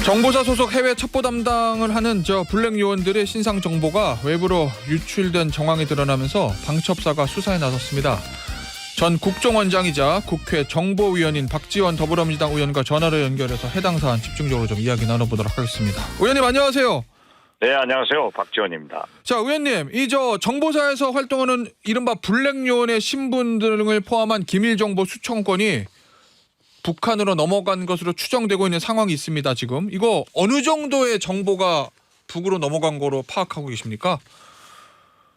정보사 소속 해외 첩보 담당을 하는 블랙 요원들의 신상 정보가 외부로 유출된 정황이 드러나면서 방첩사가 수사에 나섰습니다. 전 국정원장이자 국회 정보위원인 박지원 더불어민주당 의원과 전화로 연결해서 해당 사안 집중적으로 좀 이야기 나눠보도록 하겠습니다. 의원님 안녕하세요. 네, 안녕하세요. 박지원입니다. 자, 의원님, 이 정보사에서 활동하는 이른바 블랙 요원의 신분 등을 포함한 기밀 정보 수천 건이 북한으로 넘어간 것으로 추정되고 있는 상황이 있습니다. 지금 이거 어느 정도의 정보가 북으로 넘어간 거로 파악하고 계십니까?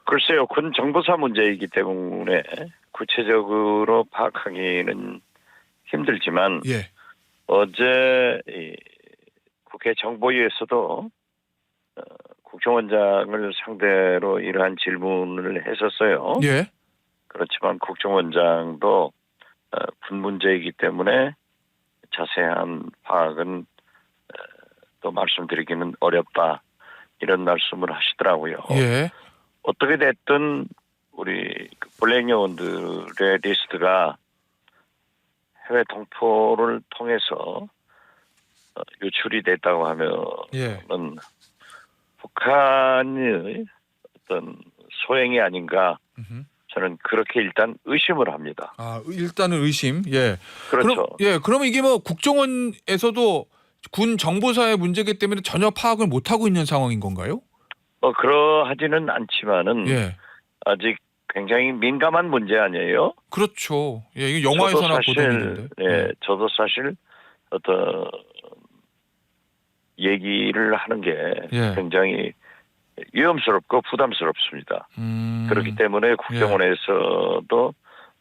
글쎄요, 군 정보사 문제이기 때문에 구체적으로 파악하기는 힘들지만 예. 어제 국회 정보위에서도 국정원장을 상대로 이러한 질문을 했었어요. 예. 그렇지만 국정원장도 군 문제이기 때문에 자세한 파악은 또 말씀드리기는 어렵다 이런 말씀을 하시더라고요. 예. 어떻게 됐든 우리 블랙 요원들의 리스트가 해외 동포를 통해서 유출이 됐다고 하면은 예. 북한의 어떤 소행이 아닌가 저는 그렇게 일단 의심을 합니다. 아, 일단은 의심. 예. 그렇죠. 그러면 이게 뭐 국정원에서도 군 정보사의 문제이기 때문에 전혀 파악을 못 하고 있는 상황인 건가요? 그러하지는 않지만은 예. 아직 굉장히 민감한 문제 아니에요? 그렇죠. 예, 이게 영화에서나 보던 일인데. 저도 사실 어떤 얘기를 하는 게 예. 굉장히 위험스럽고 부담스럽습니다. 그렇기 때문에 국정원에서도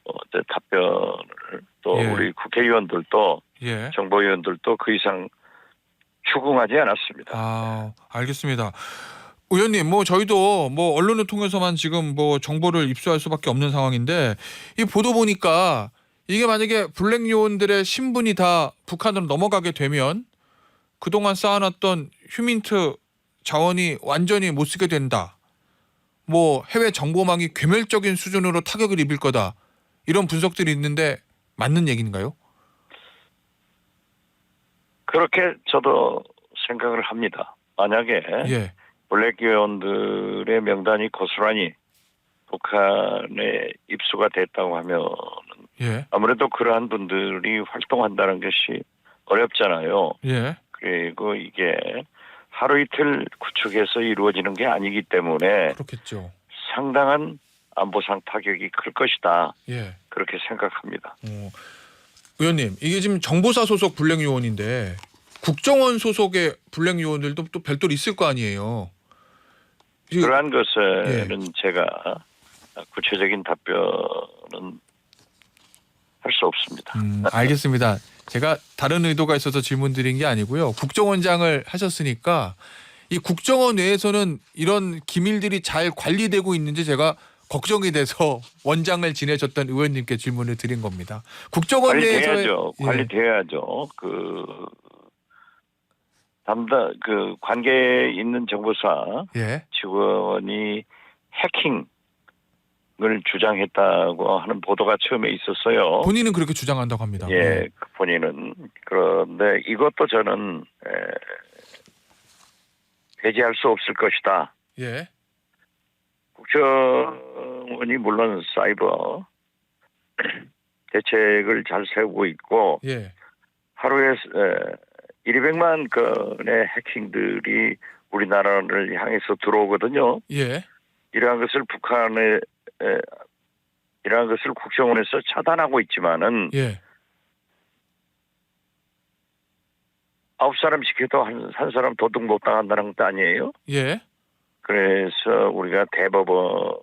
어제 답변을 또 예. 우리 국회의원들도 예. 정보위원들도 그 이상 추궁하지 않았습니다. 아, 알겠습니다. 의원님, 저희도 언론을 통해서만 지금 정보를 입수할 수밖에 없는 상황인데 이 보도 보니까 이게 만약에 블랙 요원들의 신분이 다 북한으로 넘어가게 되면 그동안 쌓아놨던 휴민트 자원이 완전히 못 쓰게 된다. 해외 정보망이 괴멸적인 수준으로 타격을 입을 거다. 이런 분석들이 있는데 맞는 얘기인가요? 그렇게 저도 생각을 합니다. 만약에 예. 블랙 요원들의 명단이 고스란히 북한에 입수가 됐다고 하면 예. 아무래도 그러한 분들이 활동한다는 것이 어렵잖아요. 예. 그리고 이게 하루 이틀 구축해서 이루어지는 게 아니기 때문에 그렇겠죠. 상당한 안보상 타격이 클 것이다. 예. 그렇게 생각합니다. 의원님, 이게 지금 정보사 소속 블랙 요원인데 국정원 소속의 블랙 요원들도 또 별도로 있을 거 아니에요. 그러한 것에는 제가 구체적인 답변은 할 수 없습니다. 알겠습니다. 제가 다른 의도가 있어서 질문드린 게 아니고요. 국정원장을 하셨으니까 이 국정원 내에서는 이런 기밀들이 잘 관리되고 있는지 제가 걱정이 돼서 원장을 지내셨던 의원님께 질문을 드린 겁니다. 국정원 내에서의 관리돼야죠. 담당 관계에 있는 정보사 직원이 해킹을 주장했다고 하는 보도가 처음에 있었어요. 본인은 그렇게 주장한다고 합니다. 예, 본인은. 그런데 이것도 저는 배제할 수 없을 것이다. 예. 국정원이 물론 사이버 대책을 잘 세우고 있고 예. 하루에 200만 건의 해킹들이 우리나라를 향해서 들어오거든요. 예. 이러한 것을 국정원에서 차단하고 있지만은 예. 9사람 시켜도 한 사람 도둑 못 당한다는 것도 아니에요. 예. 그래서 우리가 대법원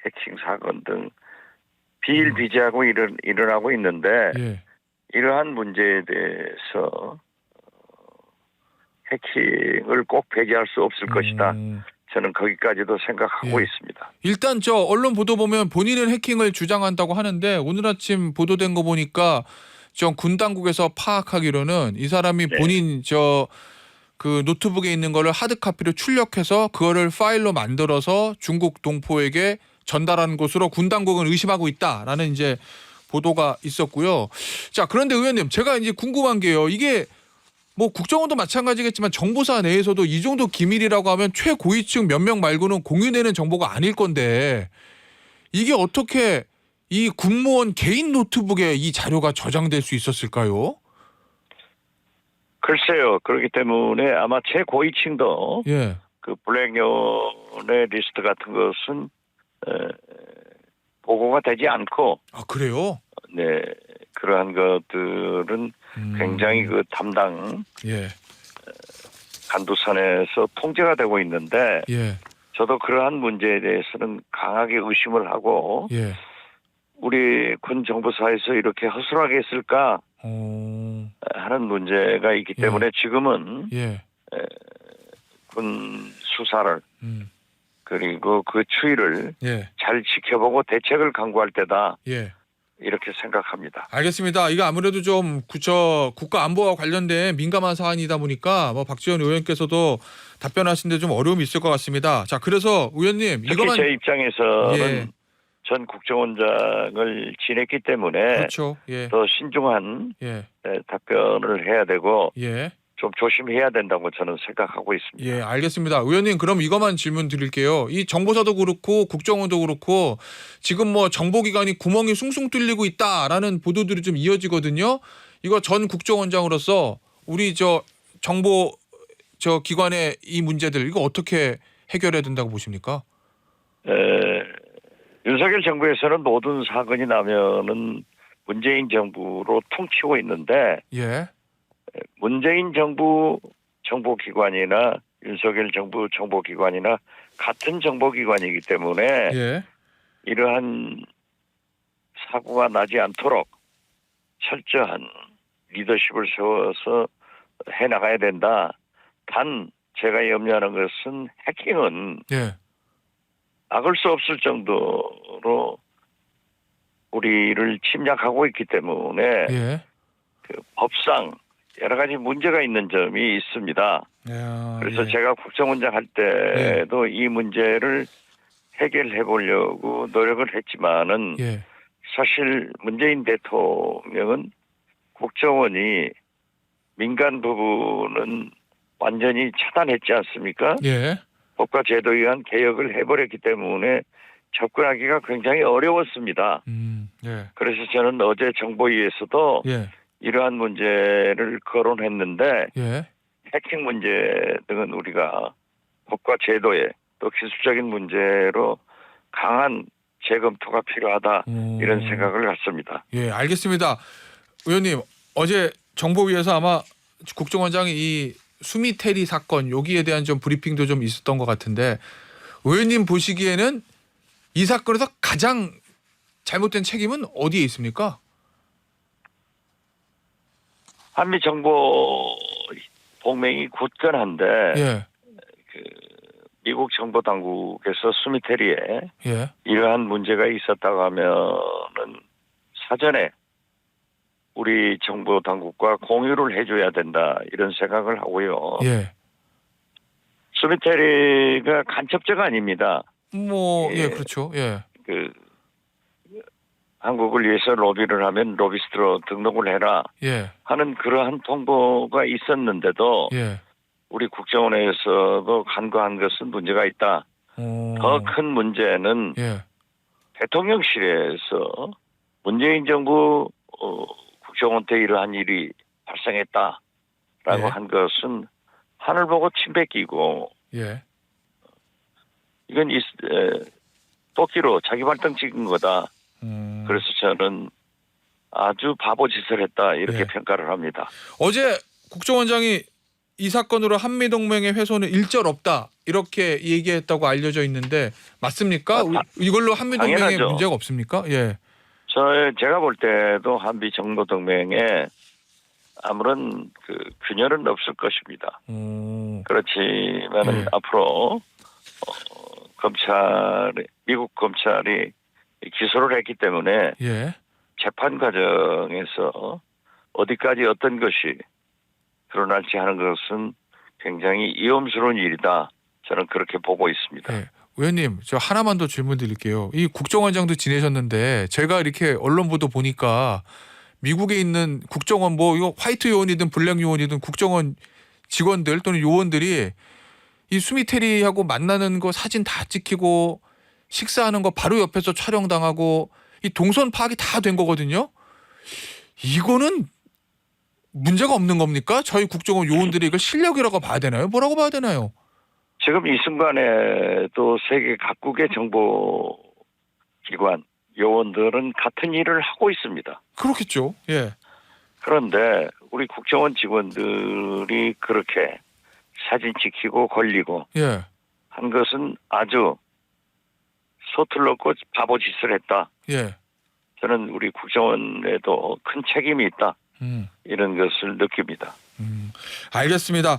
해킹 사건 등 비일비재하고 일어나고 있는데 예. 이러한 문제에 대해서 해킹을 꼭 배제할 수 없을 것이다. 저는 거기까지도 생각하고 있습니다. 일단 언론 보도 보면 본인은 해킹을 주장한다고 하는데 오늘 아침 보도된 거 보니까 군 당국에서 파악하기로는 이 사람이 본인 그 노트북에 있는 거를 하드 카피로 출력해서 그거를 파일로 만들어서 중국 동포에게 전달하는 것으로 군 당국은 의심하고 있다라는 이제 보도가 있었고요. 자, 그런데 의원님, 제가 이제 궁금한 게요. 이게 뭐 국정원도 마찬가지겠지만 정보사 내에서도 이 정도 기밀이라고 하면 최고위층 몇 명 말고는 공유되는 정보가 아닐 건데 이게 어떻게 이 국무원 개인 노트북에 이 자료가 저장될 수 있었을까요? 글쎄요. 그렇기 때문에 아마 최고위층도 예. 그 블랙존의 리스트 같은 것은 보고가 되지 않고, 아 그래요? 네, 그러한 것들은 굉장히 그 담당 예. 간두선에서 통제가 되고 있는데, 예. 저도 그러한 문제에 대해서는 강하게 의심을 하고, 예. 우리 군 정보사에서 이렇게 허술하게 했을까 하는 문제가 있기 예. 때문에 지금은 예. 군 수사를 음. 그리고 그 추이를 예. 잘 지켜보고 대책을 강구할 때다, 예. 이렇게 생각합니다. 알겠습니다. 이거 아무래도 좀 국가 안보와 관련된 민감한 사안이다 보니까 뭐 박지원 의원께서도 답변하시는데 좀 어려움이 있을 것 같습니다. 자, 그래서 의원님 특히 이거만 제 입장에서는 예. 전 국정원장을 지냈기 때문에 그렇죠. 예. 더 신중한 예. 답변을 해야 되고 예. 좀 조심해야 된다고 저는 생각하고 있습니다. 예, 알겠습니다. 의원님 그럼 이것만 질문 드릴게요. 이 정보사도 그렇고 국정원도 그렇고 지금 뭐 정보기관이 구멍이 숭숭 뚫리고 있다라는 보도들이 좀 이어지거든요. 이거 전 국정원장으로서 우리 정보 기관의 이 문제들 이거 어떻게 해결해야 된다고 보십니까? 윤석열 정부에서는 모든 사건이 나면은 문재인 정부로 퉁치고 있는데, 예. 문재인 정부 정보기관이나 윤석열 정부 정보기관이나 같은 정보기관이기 때문에 예. 이러한 사고가 나지 않도록 철저한 리더십을 세워서 해나가야 된다. 단 제가 염려하는 것은 해킹은 예. 막을 수 없을 정도로 우리를 침략하고 있기 때문에 예. 그 법상 여러 가지 문제가 있는 점이 있습니다. 야, 그래서 예. 제가 국정원장 할 때도 이 문제를 해결해 보려고 노력을 했지만은 예. 사실 문재인 대통령은 국정원이 민간 부분은 완전히 차단했지 않습니까? 예. 법과 제도에 의한 개혁을 해버렸기 때문에 접근하기가 굉장히 어려웠습니다. 예. 그래서 저는 어제 정보위에서도 예. 이러한 문제를 거론했는데, 예. 해킹 문제 등은 우리가 법과 제도에 또 기술적인 문제로 강한 재검토가 필요하다, 이런 생각을 갖습니다. 예, 알겠습니다. 의원님 어제 정보위에서 아마 국정원장이 이 수미테리 사건 여기에 대한 좀 브리핑도 좀 있었던 것 같은데 의원님 보시기에는 이 사건에서 가장 잘못된 책임은 어디에 있습니까? 한미 정보 동맹이 굳건한데, 예. 그 미국 정보 당국에서 수미테리에 예. 이러한 문제가 있었다고 하면은 사전에 우리 정보 당국과 공유를 해줘야 된다, 이런 생각을 하고요. 예. 수미테리가 간첩죄가 아닙니다. 예, 그렇죠. 예. 그 한국을 위해서 로비를 하면 로비스트로 등록을 해라 예. 하는 그러한 통보가 있었는데도 예. 우리 국정원에서도 간과한 것은 문제가 있다. 더 큰 문제는 예. 대통령실에서 문재인 정부 국정원 때 이러한 일이 발생했다라고 예. 한 것은 하늘 보고 침 뱉기고, 예. 이건 도끼로 자기 발등 찍은 거다. 그래서 저는 아주 바보짓을 했다, 이렇게 예. 평가를 합니다. 어제 국정원장이 이 사건으로 한미동맹의 훼손은 일절 없다 이렇게 얘기했다고 알려져 있는데 맞습니까? 이걸로 한미동맹에 당연하죠. 문제가 없습니까? 예. 제가 볼 때도 한미 정보 동맹에 아무런 그 균열은 없을 것입니다. 그렇지만은 예. 앞으로 미국 검찰이 기소를 했기 때문에 예. 재판 과정에서 어디까지 어떤 것이 드러날지 하는 것은 굉장히 위험스러운 일이다, 저는 그렇게 보고 있습니다. 예. 의원님, 저 하나만 더 질문 드릴게요. 이 국정원장도 지내셨는데 제가 이렇게 언론 보도 보니까 미국에 있는 국정원 뭐 이거 화이트 요원이든 블랙 요원이든 국정원 직원들 또는 요원들이 이 수미테리하고 만나는 거 사진 다 찍히고 식사하는 거 바로 옆에서 촬영당하고 이 동선 파악이 다 된 거거든요. 이거는 문제가 없는 겁니까? 저희 국정원 요원들이 이걸 실력이라고 봐야 되나요? 뭐라고 봐야 되나요? 지금 이 순간에도 세계 각국의 정보기관 요원들은 같은 일을 하고 있습니다. 그렇겠죠. 예. 그런데 우리 국정원 직원들이 그렇게 사진 찍히고 걸리고 예. 한 것은 아주 서툴렀고 바보짓을 했다. 예. 저는 우리 국정원에도 큰 책임이 있다. 이런 것을 느낍니다. 알겠습니다.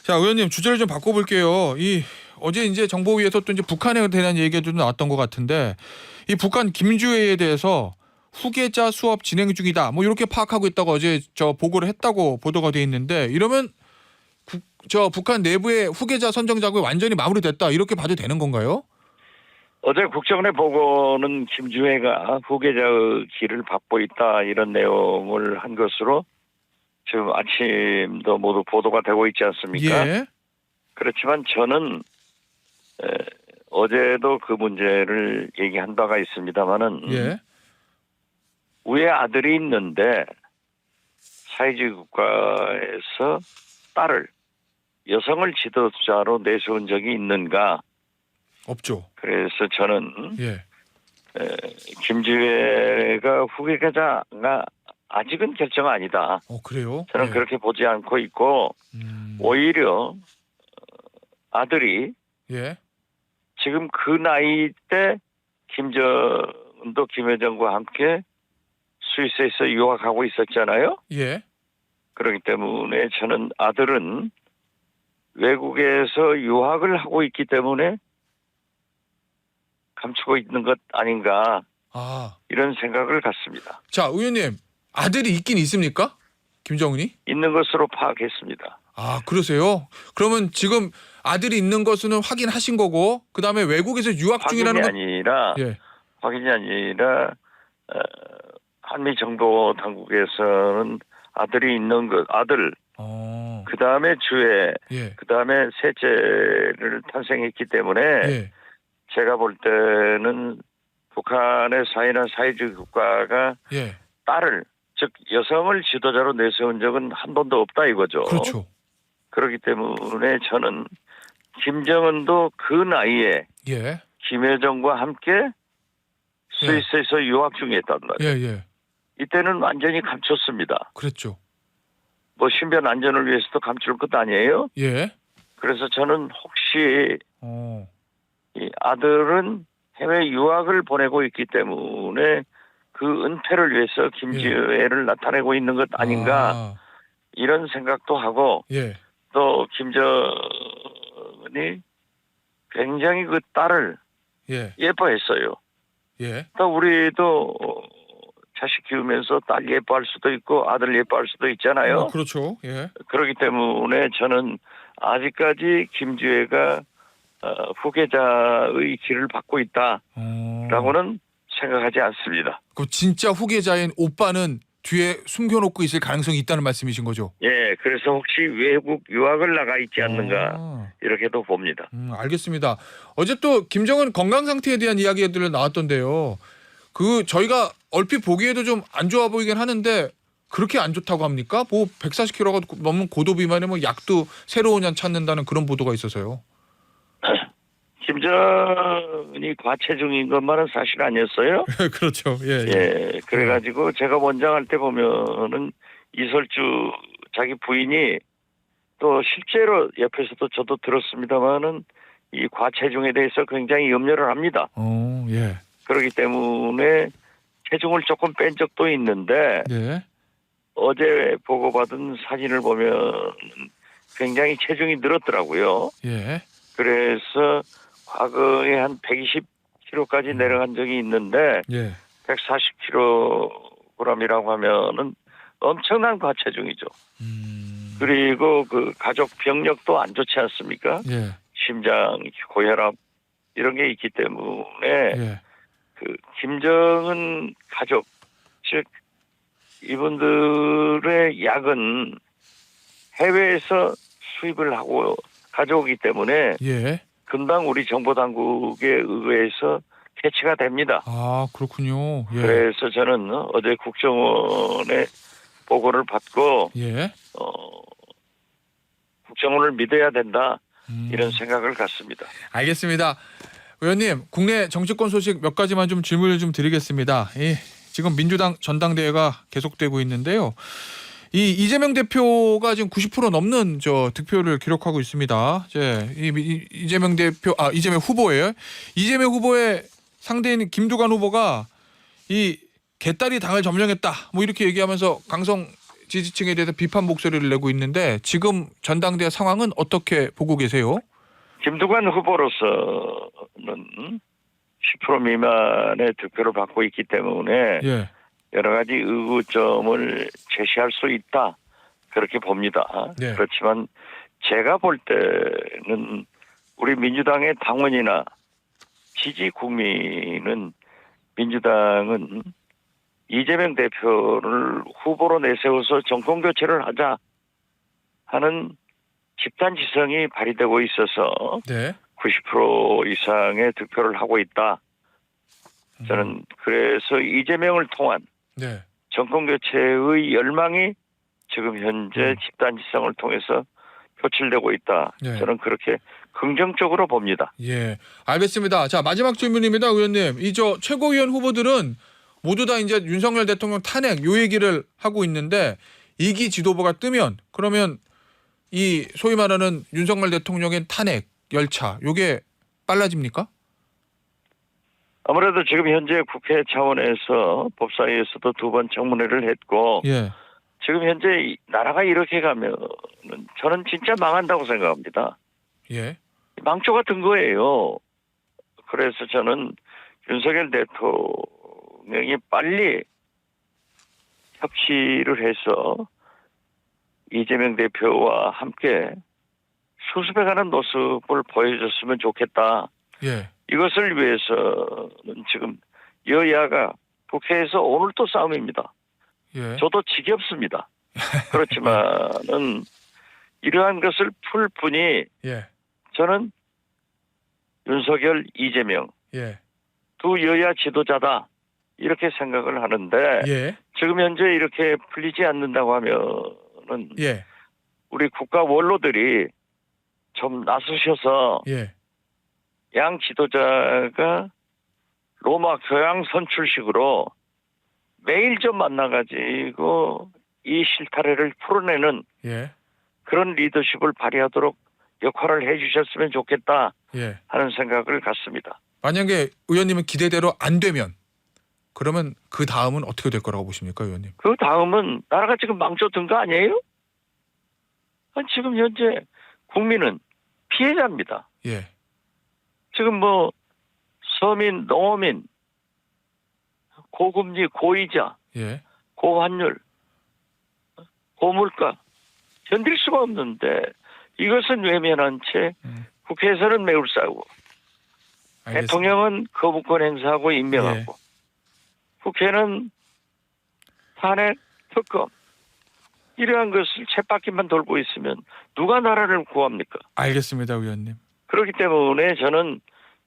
자, 의원님 주제를 좀 바꿔볼게요. 이 어제 이제 정보위에서 또 이제 북한에 대한 얘기도 나왔던 것 같은데 이 북한 김주애에 대해서 후계자 수업 진행 중이다. 뭐 이렇게 파악하고 있다고 어제 저 보고를 했다고 보도가 돼 있는데 이러면 저 북한 내부의 후계자 선정 작업이 완전히 마무리됐다 이렇게 봐도 되는 건가요? 어제 국정원의 보고는 김주애가 후계자의 길을 밟고 있다 이런 내용을 한 것으로 지금 아침도 모두 보도가 되고 있지 않습니까? 예. 그렇지만 저는 어제도 그 문제를 얘기한 바가 있습니다마는 예. 위에 아들이 있는데 사회주의 국가에서 딸을 여성을 지도자로 내세운 적이 있는가? 없죠. 그래서 저는 예. 김주애가 후계자가 아직은 결정 아니다. 그래요? 저는 예. 그렇게 보지 않고 있고 오히려 아들이 예. 지금 그 나이 때 김정은도 김여정과 함께 스위스에서 유학하고 있었잖아요. 예. 그렇기 때문에 저는 아들은 외국에서 유학을 하고 있기 때문에 감추고 있는 것 아닌가 이런 생각을 갖습니다. 자, 의원님 아들이 있긴 있습니까? 김정은이? 있는 것으로 파악했습니다. 그러세요? 그러면 지금 아들이 있는 것은 확인하신 거고 그다음에 외국에서 유학 중이라는 건 확인이 아니라 한미 정보 당국에서는 아들이 있는 것, 아들, 그다음에 주애, 그다음에 셋째를 탄생했기 때문에 제가 볼 때는 북한의 사회나 사회주의 국가가 딸을, 즉 여성을 지도자로 내세운 적은 한 번도 없다 이거죠. 그렇죠. 그렇기 때문에 저는 김정은도 그 나이에 김여정과 함께 스위스에서 유학 중이었단 말이에요. 이때는 완전히 감췄습니다. 그랬죠. 뭐 신변 안전을 위해서도 감출 것 아니에요? 그래서 저는 혹시 이 아들은 해외 유학을 보내고 있기 때문에 그 은퇴를 위해서 김주애를 나타내고 있는 것 아닌가 이런 생각도 하고 또 김정은이 굉장히 그 딸을 예뻐했어요. 또 우리도 자식 키우면서 딸 예뻐할 수도 있고 아들 예뻐할 수도 있잖아요. 그렇죠. 그렇기 때문에 저는 아직까지 김주애가 후계자의 길을 받고 있다라고는 생각하지 않습니다. 그 진짜 후계자인 오빠는 뒤에 숨겨놓고 있을 가능성이 있다는 말씀이신 거죠? 예, 그래서 혹시 외국 유학을 나가 있지 않는가 이렇게도 봅니다. 알겠습니다. 어제 또 김정은 건강 상태에 대한 이야기들 나왔던데요. 그 저희가 얼핏 보기에도 좀 안 좋아 보이긴 하는데 그렇게 안 좋다고 합니까? 뭐 140kg가 넘는 고도비만에 뭐 약도 새로운 약 찾는다는 그런 보도가 있어서요. 김정은이 과체중인 것만은 사실 아니었어요. 그렇죠. 그래가지고 제가 원장할 때 보면은 이설주 자기 부인이 또 실제로 옆에서도 저도 들었습니다만은 이 과체중에 대해서 굉장히 염려를 합니다. 그렇기 때문에 체중을 조금 뺀 적도 있는데 어제 보고받은 사진을 보면 굉장히 체중이 늘었더라고요. 그래서 과거에 한 120kg까지 내려간 적이 있는데 140kg이라고 하면은 엄청난 과체중이죠. 그리고 그 가족 병력도 안 좋지 않습니까? 심장, 고혈압 이런 게 있기 때문에 그 김정은 가족 즉 이분들의 약은 해외에서 수입을 하고 가져오기 때문에 예. 금방 우리 정보 당국에 의해서 캐치가 됩니다. 아, 그렇군요. 예. 그래서 저는 어제 국정원의 보고를 받고 예. 국정원을 믿어야 된다 이런 생각을 갖습니다. 알겠습니다. 의원님, 국내 정치권 소식 몇 가지만 좀 질문을 좀 드리겠습니다. 지금 민주당 전당대회가 계속되고 있는데요. 이 이재명 대표가 지금 90% 넘는 득표를 기록하고 있습니다. 이재명 대표, 이재명 후보예요. 이재명 후보의 상대인 김두관 후보가 이 개딸이 당을 점령했다, 뭐 이렇게 얘기하면서 강성 지지층에 대해서 비판 목소리를 내고 있는데 지금 전당대회 상황은 어떻게 보고 계세요? 김두관 후보로서는 10% 미만의 득표를 받고 있기 때문에 예. 여러 가지 의구점을 제시할 수 있다 그렇게 봅니다. 네. 그렇지만 제가 볼 때는 우리 민주당의 당원이나 지지 국민은 민주당은 이재명 대표를 후보로 내세워서 정권 교체를 하자 하는 집단 지성이 발휘되고 있어서 네. 90% 이상의 득표를 하고 있다. 저는 그래서 이재명을 통한 네. 정권 교체의 열망이 지금 현재 집단 지성을 통해서 표출되고 있다. 네. 저는 그렇게 긍정적으로 봅니다. 예, 알겠습니다. 자, 마지막 질문입니다, 의원님. 최고위원 후보들은 모두 다 이제 윤석열 대통령 탄핵 요 얘기를 하고 있는데 2기 지도부가 뜨면 그러면 이 소위 말하는 윤석열 대통령의 탄핵 열차 요게 빨라집니까? 아무래도 지금 현재 국회 차원에서 법사위에서도 2번 청문회를 했고 예. 지금 현재 나라가 이렇게 가면 저는 진짜 망한다고 생각합니다. 예. 망조 같은 거예요. 그래서 저는 윤석열 대통령이 빨리 협치를 해서 이재명 대표와 함께 수습해가는 모습을 보여줬으면 좋겠다. 예. 이것을 위해서는 지금 여야가 국회에서 오늘 또 싸움입니다. 예. 저도 지겹습니다. 그렇지만은 이러한 것을 풀 분이 예. 저는 윤석열, 이재명 예. 두 여야 지도자다 이렇게 생각을 하는데 예. 지금 현재 이렇게 풀리지 않는다고 하면은 예. 우리 국가 원로들이 좀 나서셔서 예. 양 지도자가 로마 교양 선출식으로 매일 좀 만나가지고 이 실타래를 풀어내는 예. 그런 리더십을 발휘하도록 역할을 해주셨으면 좋겠다 예. 하는 생각을 갖습니다. 만약에 의원님은 기대대로 안 되면 그러면 그 다음은 어떻게 될 거라고 보십니까, 의원님? 그 다음은 나라가 지금 망쳐든 거 아니에요? 지금 현재 국민은 피해자입니다. 예. 지금 뭐 서민, 농어민, 고금리, 고이자, 예. 고환율, 고물가 견딜 수가 없는데 이것은 외면한 채 국회에서는 매울 싸우고 알겠습니다. 대통령은 거부권 행사하고 임명하고 국회는 탄핵, 특검 이러한 것을 쳇바퀴만 돌고 있으면 누가 나라를 구합니까? 알겠습니다, 의원님. 그렇기 때문에 저는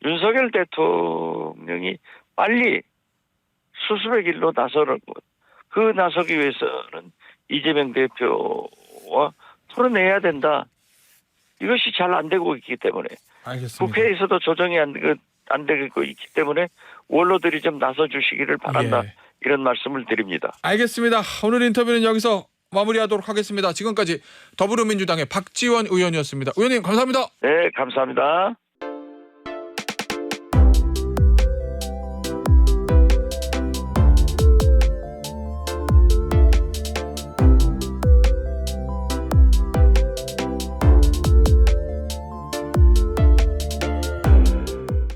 윤석열 대통령이 빨리 수습의 길로 나서라고 그 나서기 위해서는 이재명 대표와 풀어내야 된다. 이것이 잘 안 되고 있기 때문에 알겠습니다. 국회에서도 조정이 안 되고 있기 때문에 원로들이 좀 나서 주시기를 바란다. 예. 이런 말씀을 드립니다. 알겠습니다. 오늘 인터뷰는 여기서 마무리하도록 하겠습니다. 지금까지 더불어민주당의 박지원 의원이었습니다. 의원님 감사합니다. 네, 감사합니다.